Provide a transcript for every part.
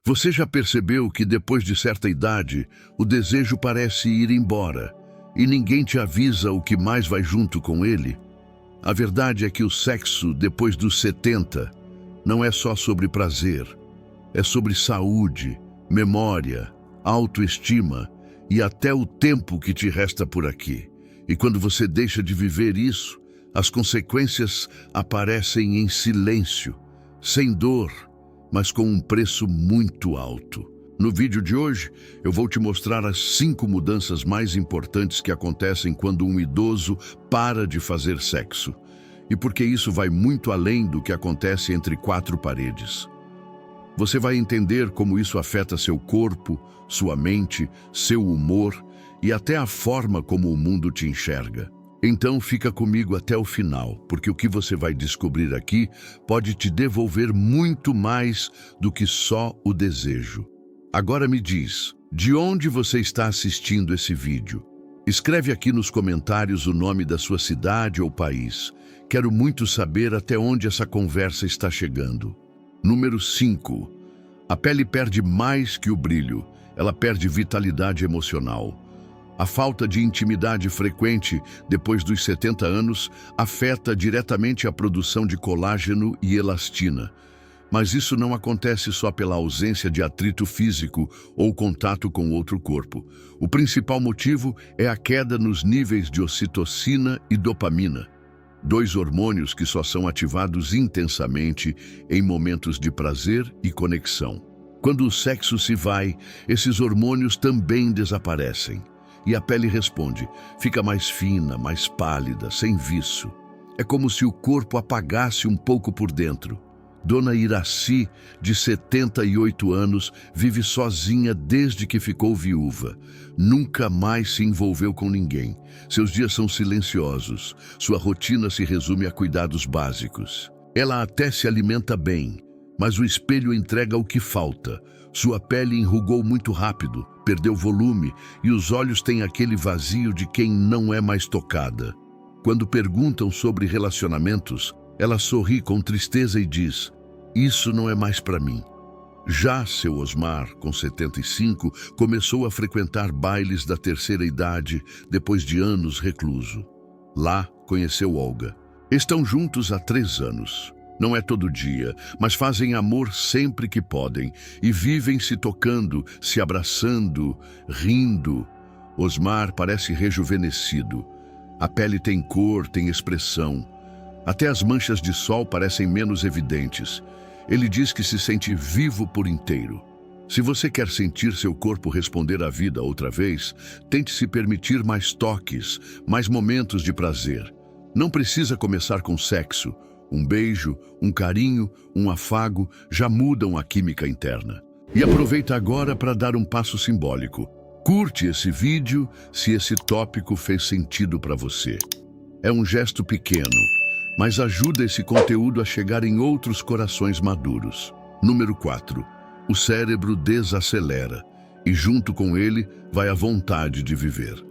Você já percebeu que depois de certa idade, o desejo parece ir embora e ninguém te avisa o que mais vai junto com ele? A verdade é que o sexo depois dos 70 não é só sobre prazer, é sobre saúde, memória, autoestima e até o tempo que te resta por aqui. E quando você deixa de viver isso, as consequências aparecem em silêncio, sem dor, mas com um preço muito alto. No vídeo de hoje, eu vou te mostrar as 5 mudanças mais importantes que acontecem quando um idoso para de fazer sexo. E porque isso vai muito além do que acontece entre 4 paredes. Você vai entender como isso afeta seu corpo, sua mente, seu humor e até a forma como o mundo te enxerga. Então fica comigo até o final, porque o que você vai descobrir aqui pode te devolver muito mais do que só o desejo. Agora me diz, de onde você está assistindo esse vídeo? Escreve aqui nos comentários o nome da sua cidade ou país. Quero muito saber até onde essa conversa está chegando. Número 5. A pele perde mais que o brilho. Ela perde vitalidade emocional. A falta de intimidade frequente depois dos 70 anos afeta diretamente a produção de colágeno e elastina. Mas isso não acontece só pela ausência de atrito físico ou contato com outro corpo. O principal motivo é a queda nos níveis de ocitocina e dopamina, 2 hormônios que só são ativados intensamente em momentos de prazer e conexão. Quando o sexo se vai, esses hormônios também desaparecem. E a pele responde, fica mais fina, mais pálida, sem viço. É como se o corpo apagasse um pouco por dentro. Dona Iraci, de 78 anos, vive sozinha desde que ficou viúva. Nunca mais se envolveu com ninguém. Seus dias são silenciosos. Sua rotina se resume a cuidados básicos. Ela até se alimenta bem, mas o espelho entrega o que falta. Sua pele enrugou muito rápido, perdeu volume e os olhos têm aquele vazio de quem não é mais tocada. Quando perguntam sobre relacionamentos, ela sorri com tristeza e diz, isso não é mais para mim. Já seu Osmar, com 75, começou a frequentar bailes da terceira idade depois de anos recluso. Lá conheceu Olga. Estão juntos há 3 anos. Não é todo dia, mas fazem amor sempre que podem e vivem se tocando, se abraçando, rindo. Osmar parece rejuvenescido. A pele tem cor, tem expressão. Até as manchas de sol parecem menos evidentes. Ele diz que se sente vivo por inteiro. Se você quer sentir seu corpo responder à vida outra vez, tente se permitir mais toques, mais momentos de prazer. Não precisa começar com sexo. Um beijo, um carinho, um afago já mudam a química interna. E aproveita agora para dar um passo simbólico. Curte esse vídeo se esse tópico fez sentido para você. É um gesto pequeno, mas ajuda esse conteúdo a chegar em outros corações maduros. Número 4. O cérebro desacelera e junto com ele vai a vontade de viver.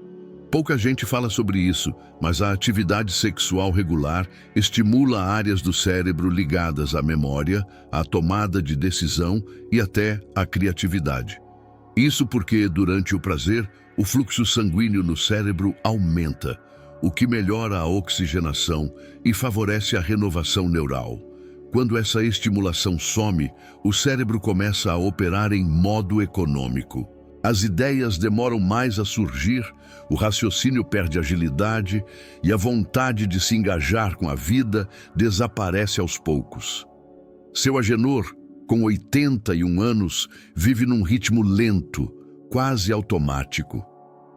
Pouca gente fala sobre isso, mas a atividade sexual regular estimula áreas do cérebro ligadas à memória, à tomada de decisão e até à criatividade. Isso porque, durante o prazer, o fluxo sanguíneo no cérebro aumenta, o que melhora a oxigenação e favorece a renovação neural. Quando essa estimulação some, o cérebro começa a operar em modo econômico. As ideias demoram mais a surgir, o raciocínio perde agilidade e a vontade de se engajar com a vida desaparece aos poucos. Seu Agenor, com 81 anos, vive num ritmo lento, quase automático.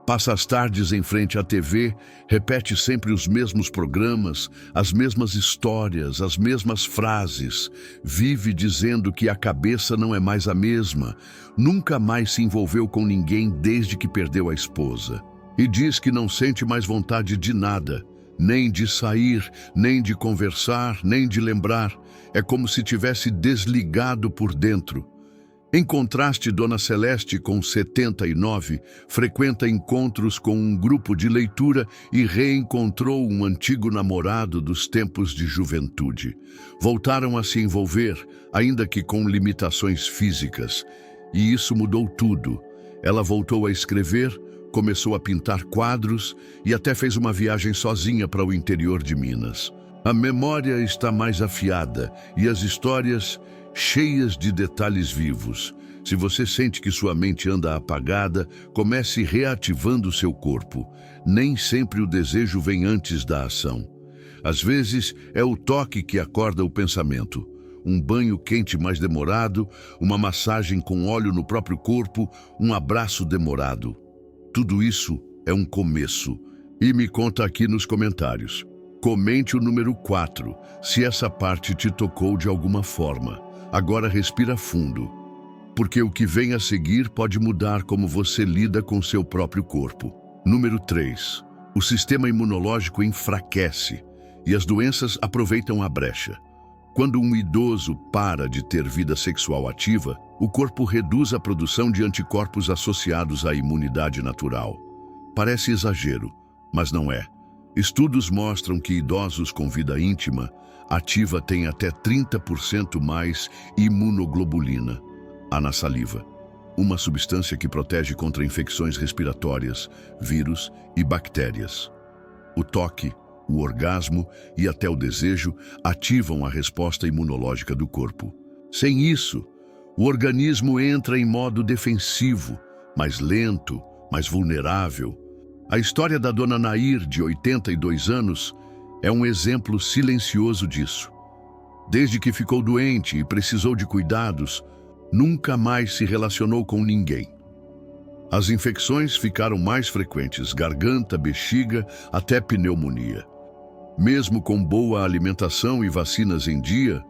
Passa as tardes em frente à TV, repete sempre os mesmos programas, as mesmas histórias, as mesmas frases. Vive dizendo que a cabeça não é mais a mesma. Nunca mais se envolveu com ninguém desde que perdeu a esposa. E diz que não sente mais vontade de nada, nem de sair, nem de conversar, nem de lembrar. É como se tivesse desligado por dentro. Em contraste, Dona Celeste, com 79, frequenta encontros com um grupo de leitura e reencontrou um antigo namorado dos tempos de juventude. Voltaram a se envolver, ainda que com limitações físicas. E isso mudou tudo. Ela voltou a escrever, começou a pintar quadros e até fez uma viagem sozinha para o interior de Minas. A memória está mais afiada e as histórias cheias de detalhes vivos. Se você sente que sua mente anda apagada, comece reativando seu corpo. Nem sempre o desejo vem antes da ação. Às vezes, é o toque que acorda o pensamento. Um banho quente mais demorado, uma massagem com óleo no próprio corpo, um abraço demorado. Tudo isso é um começo. E me conta aqui nos comentários. Comente o número 4, se essa parte te tocou de alguma forma. Agora respira fundo, porque o que vem a seguir pode mudar como você lida com seu próprio corpo. Número 3. O sistema imunológico enfraquece e as doenças aproveitam a brecha. Quando um idoso para de ter vida sexual ativa, o corpo reduz a produção de anticorpos associados à imunidade natural. Parece exagero, mas não é. Estudos mostram que idosos com vida íntima ativa têm até 30% mais imunoglobulina. Há na saliva, uma substância que protege contra infecções respiratórias, vírus e bactérias. O toque, o orgasmo e até o desejo ativam a resposta imunológica do corpo. Sem isso, o organismo entra em modo defensivo, mais lento, mais vulnerável. A história da dona Nair, de 82 anos, é um exemplo silencioso disso. Desde que ficou doente e precisou de cuidados, nunca mais se relacionou com ninguém. As infecções ficaram mais frequentes, garganta, bexiga, até pneumonia. Mesmo com boa alimentação e vacinas em dia,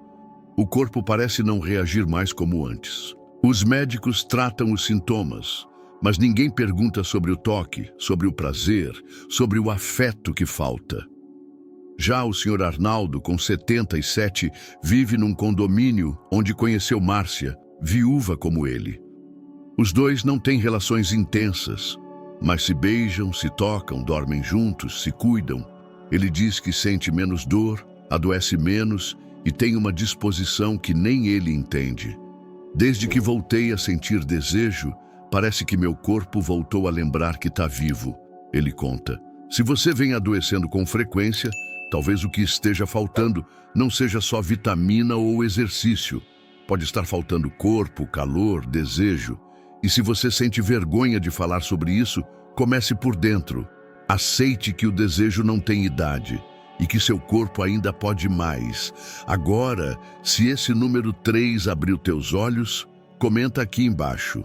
o corpo parece não reagir mais como antes. Os médicos tratam os sintomas, mas ninguém pergunta sobre o toque, sobre o prazer, sobre o afeto que falta. Já o Sr. Arnaldo, com 77, vive num condomínio onde conheceu Márcia, viúva como ele. Os dois não têm relações intensas, mas se beijam, se tocam, dormem juntos, se cuidam. Ele diz que sente menos dor, adoece menos e tem uma disposição que nem ele entende. Desde que voltei a sentir desejo, parece que meu corpo voltou a lembrar que está vivo, ele conta. Se você vem adoecendo com frequência, talvez o que esteja faltando não seja só vitamina ou exercício. Pode estar faltando corpo, calor, desejo. E se você sente vergonha de falar sobre isso, comece por dentro. Aceite que o desejo não tem idade e que seu corpo ainda pode mais. Agora, se esse número 3 abriu teus olhos, comenta aqui embaixo.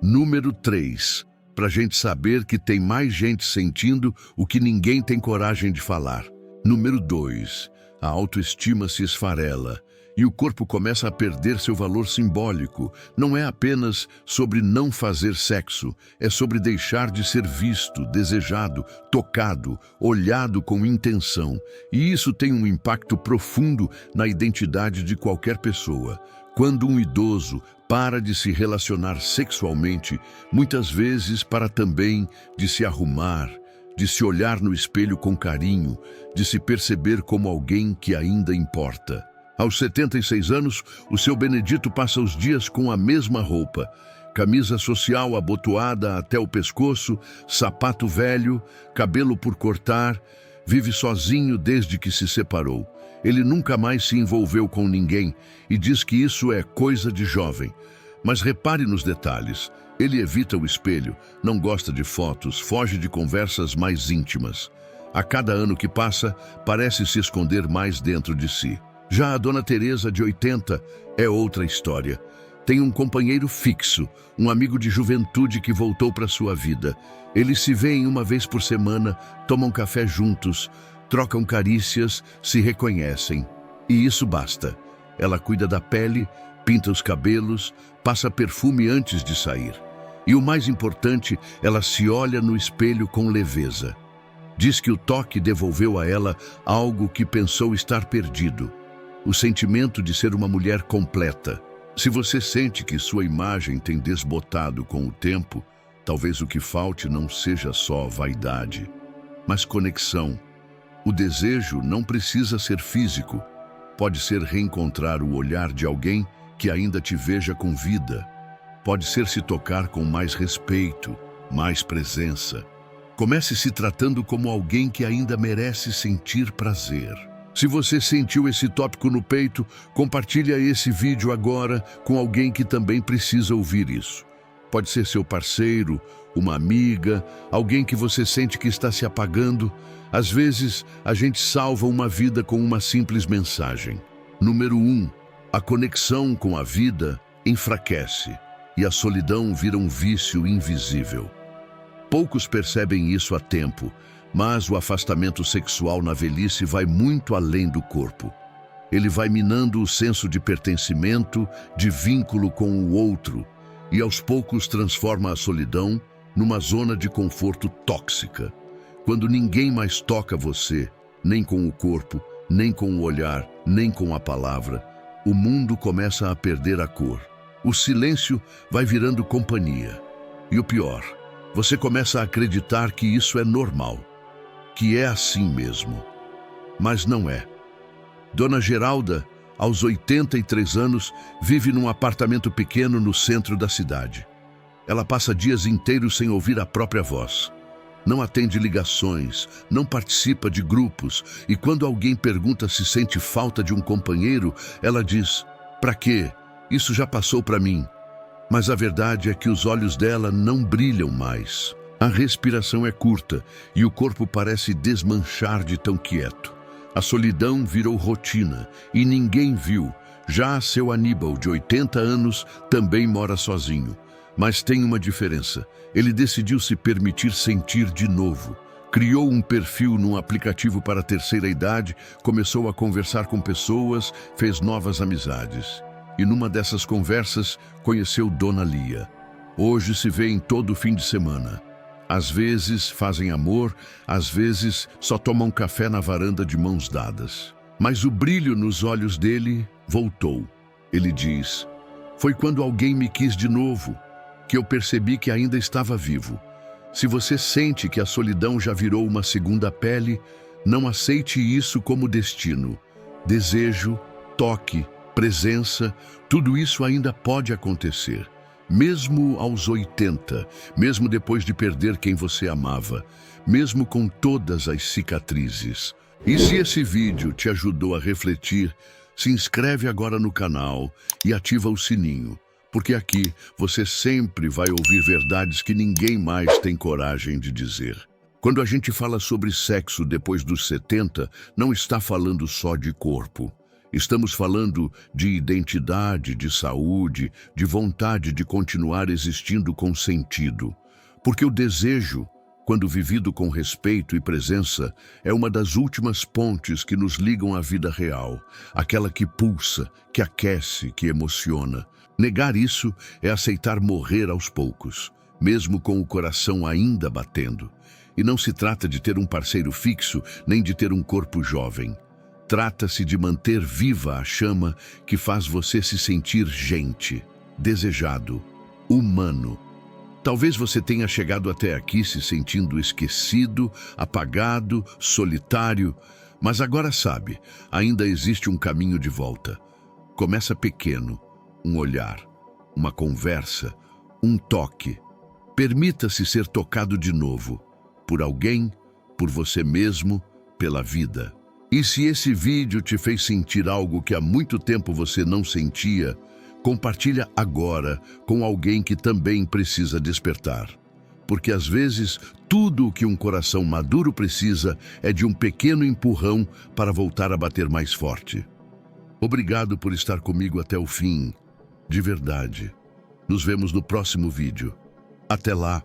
Número 3, para a gente saber que tem mais gente sentindo o que ninguém tem coragem de falar. Número 2, a autoestima se esfarela e o corpo começa a perder seu valor simbólico. Não é apenas sobre não fazer sexo, é sobre deixar de ser visto, desejado, tocado, olhado com intenção. E isso tem um impacto profundo na identidade de qualquer pessoa. Quando um idoso para de se relacionar sexualmente, muitas vezes para também de se arrumar, de se olhar no espelho com carinho, de se perceber como alguém que ainda importa. Aos 76 anos, o seu Benedito passa os dias com a mesma roupa, camisa social abotoada até o pescoço, sapato velho, cabelo por cortar, vive sozinho desde que se separou. Ele nunca mais se envolveu com ninguém e diz que isso é coisa de jovem. Mas repare nos detalhes. Ele evita o espelho, não gosta de fotos, foge de conversas mais íntimas. A cada ano que passa, parece se esconder mais dentro de si. Já a dona Teresa, de 80, é outra história. Tem um companheiro fixo, um amigo de juventude que voltou para sua vida. Eles se veem uma vez por semana, tomam café juntos, trocam carícias, se reconhecem. E isso basta. Ela cuida da pele, pinta os cabelos, passa perfume antes de sair. E o mais importante, ela se olha no espelho com leveza. Diz que o toque devolveu a ela algo que pensou estar perdido. O sentimento de ser uma mulher completa. Se você sente que sua imagem tem desbotado com o tempo, talvez o que falte não seja só vaidade, mas conexão. O desejo não precisa ser físico. Pode ser reencontrar o olhar de alguém que ainda te veja com vida. pode ser se tocar com mais respeito, mais presença. Comece se tratando como alguém que ainda merece sentir prazer. Se você sentiu esse tópico no peito, compartilhe esse vídeo agora com alguém que também precisa ouvir isso. Pode ser seu parceiro, uma amiga, alguém que você sente que está se apagando. Às vezes, a gente salva uma vida com uma simples mensagem. Número 1. A conexão com a vida enfraquece e a solidão vira um vício invisível. Poucos percebem isso a tempo, mas o afastamento sexual na velhice vai muito além do corpo. Ele vai minando o senso de pertencimento, de vínculo com o outro, e aos poucos transforma a solidão numa zona de conforto tóxica. Quando ninguém mais toca você, nem com o corpo, nem com o olhar, nem com a palavra, o mundo começa a perder a cor. O silêncio vai virando companhia. E o pior, você começa a acreditar que isso é normal, que é assim mesmo. Mas não é. Dona Geralda, aos 83 anos, vive num apartamento pequeno no centro da cidade. Ela passa dias inteiros sem ouvir a própria voz. Não atende ligações, não participa de grupos, e quando alguém pergunta se sente falta de um companheiro, ela diz: "Pra quê? Isso já passou pra mim." Mas a verdade é que os olhos dela não brilham mais. A respiração é curta e o corpo parece desmanchar de tão quieto. A solidão virou rotina e ninguém viu. Já seu Aníbal, de 80 anos, também mora sozinho. Mas tem uma diferença. Ele decidiu se permitir sentir de novo. Criou um perfil num aplicativo para a terceira idade, começou a conversar com pessoas, fez novas amizades. E numa dessas conversas, conheceu Dona Lia. Hoje se vêem todo fim de semana. Às vezes fazem amor, às vezes só tomam café na varanda de mãos dadas. Mas o brilho nos olhos dele voltou. Ele diz: "Foi quando alguém me quis de novo, que eu percebi que ainda estava vivo." Se você sente que a solidão já virou uma segunda pele, não aceite isso como destino. Desejo, toque, presença, tudo isso ainda pode acontecer. Mesmo aos 80, mesmo depois de perder quem você amava, mesmo com todas as cicatrizes. E se esse vídeo te ajudou a refletir, se inscreve agora no canal e ativa o sininho, porque aqui você sempre vai ouvir verdades que ninguém mais tem coragem de dizer. Quando a gente fala sobre sexo depois dos 70, não está falando só de corpo. Estamos falando de identidade, de saúde, de vontade de continuar existindo com sentido. Porque o desejo, quando vivido com respeito e presença, é uma das últimas pontes que nos ligam à vida real, aquela que pulsa, que aquece, que emociona. Negar isso é aceitar morrer aos poucos, mesmo com o coração ainda batendo. E não se trata de ter um parceiro fixo, nem de ter um corpo jovem. Trata-se de manter viva a chama que faz você se sentir gente, desejado, humano. Talvez você tenha chegado até aqui se sentindo esquecido, apagado, solitário, mas agora sabe, ainda existe um caminho de volta. Começa pequeno, um olhar, uma conversa, um toque. Permita-se ser tocado de novo, por alguém, por você mesmo, pela vida. E se esse vídeo te fez sentir algo que há muito tempo você não sentia, compartilha agora com alguém que também precisa despertar. Porque às vezes, tudo o que um coração maduro precisa é de um pequeno empurrão para voltar a bater mais forte. Obrigado por estar comigo até o fim. De verdade. Nos vemos no próximo vídeo. Até lá.